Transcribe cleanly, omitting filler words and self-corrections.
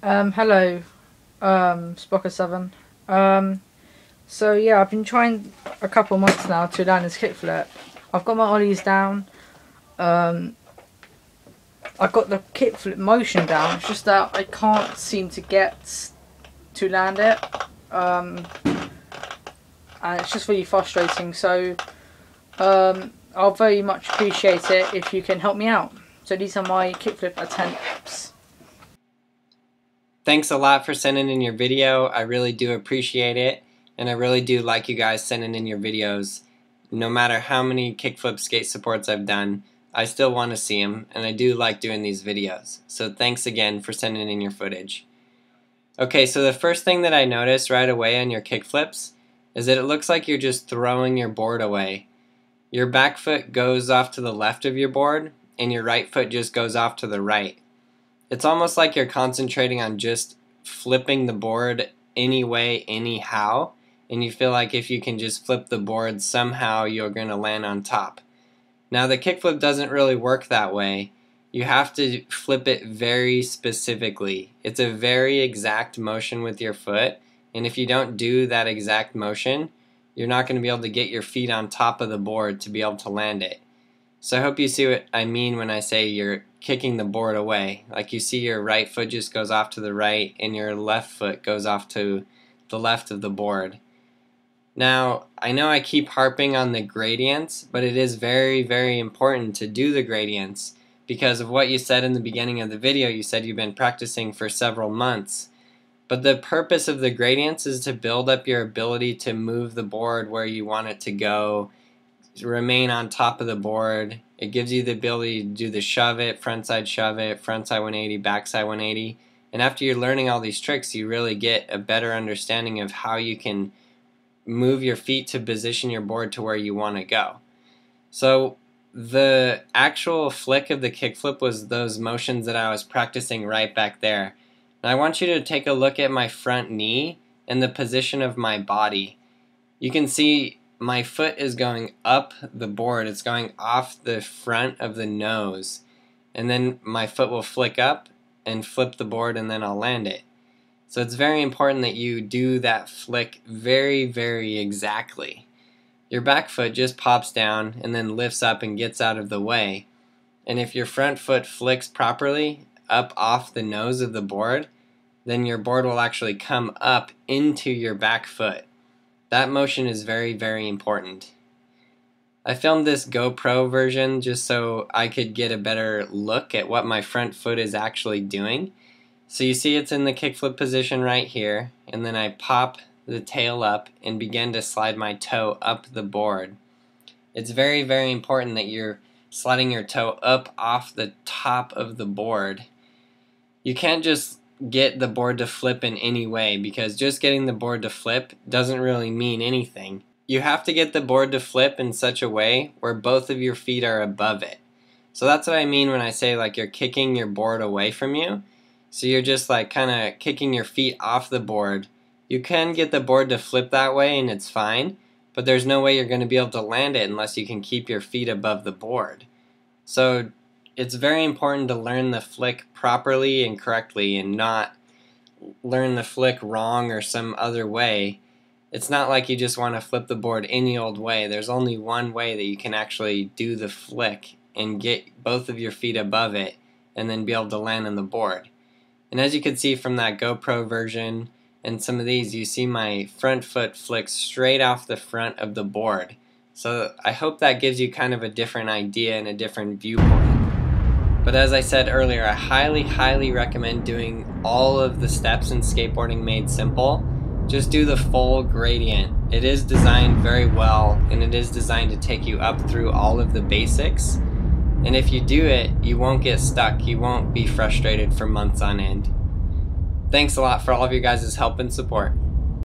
Hello, Spocker7. So yeah, I've been trying a couple months now to land this kickflip. I've got my ollies down. I've got the kickflip motion down. It's just that I can't seem to get to land it. And it's just really frustrating. So I'll very much appreciate it if you can help me out. So these are my kickflip attempts. Thanks a lot for sending in your video. I really do appreciate it, and I really do like you guys sending in your videos. No matter how many kickflip skate supports I've done, I still want to see them, and I do like doing these videos. So thanks again for sending in your footage. Okay, so the first thing that I noticed right away on your kickflips is that it looks like you're just throwing your board away. Your back foot goes off to the left of your board, and your right foot just goes off to the right. It's almost like you're concentrating on just flipping the board anyway, anyhow, and you feel like if you can just flip the board, somehow you're going to land on top. Now the kickflip doesn't really work that way. You have to flip it very specifically. It's a very exact motion with your foot, and if you don't do that exact motion, you're not going to be able to get your feet on top of the board to be able to land it. So I hope you see what I mean when I say you're kicking the board away. Like you see your right foot just goes off to the right and your left foot goes off to the left of the board. Now, I know I keep harping on the gradients, but it is very, very important to do the gradients because of what you said in the beginning of the video. You said you've been practicing for several months. But the purpose of the gradients is to build up your ability to move the board where you want it to go, remain on top of the board. It gives you the ability to do the shove it, frontside 180, backside 180. And after you're learning all these tricks, you really get a better understanding of how you can move your feet to position your board to where you want to go. So the actual flick of the kickflip was those motions that I was practicing right back there. And I want you to take a look at my front knee and the position of my body. You can see my foot is going up the board. It's going off the front of the nose. And then my foot will flick up and flip the board and then I'll land it. So it's very important that you do that flick very, very exactly. Your back foot just pops down and then lifts up and gets out of the way. And if your front foot flicks properly up off the nose of the board, then your board will actually come up into your back foot. That motion is very, very important. I filmed this GoPro version just so I could get a better look at what my front foot is actually doing. So you see it's in the kickflip position right here, and then I pop the tail up and begin to slide my toe up the board. It's very, very important that you're sliding your toe up off the top of the board. You can't just get the board to flip in any way because just getting the board to flip doesn't really mean anything. You have to get the board to flip in such a way where both of your feet are above it. So that's what I mean when I say like you're kicking your board away from you. So you're just like kind of kicking your feet off the board. You can get the board to flip that way and it's fine, but there's no way you're going to be able to land it unless you can keep your feet above the board. So it's very important to learn the flick properly and correctly and not learn the flick wrong or some other way. It's not like you just want to flip the board any old way. There's only one way that you can actually do the flick and get both of your feet above it and then be able to land on the board. And as you can see from that GoPro version and some of these, you see my front foot flick straight off the front of the board. So I hope that gives you kind of a different idea and a different viewpoint. But as I said earlier, I highly, highly recommend doing all of the steps in Skateboarding Made Simple. Just do the full gradient. It is designed very well, and it is designed to take you up through all of the basics. And if you do it, you won't get stuck. You won't be frustrated for months on end. Thanks a lot for all of you guys' help and support.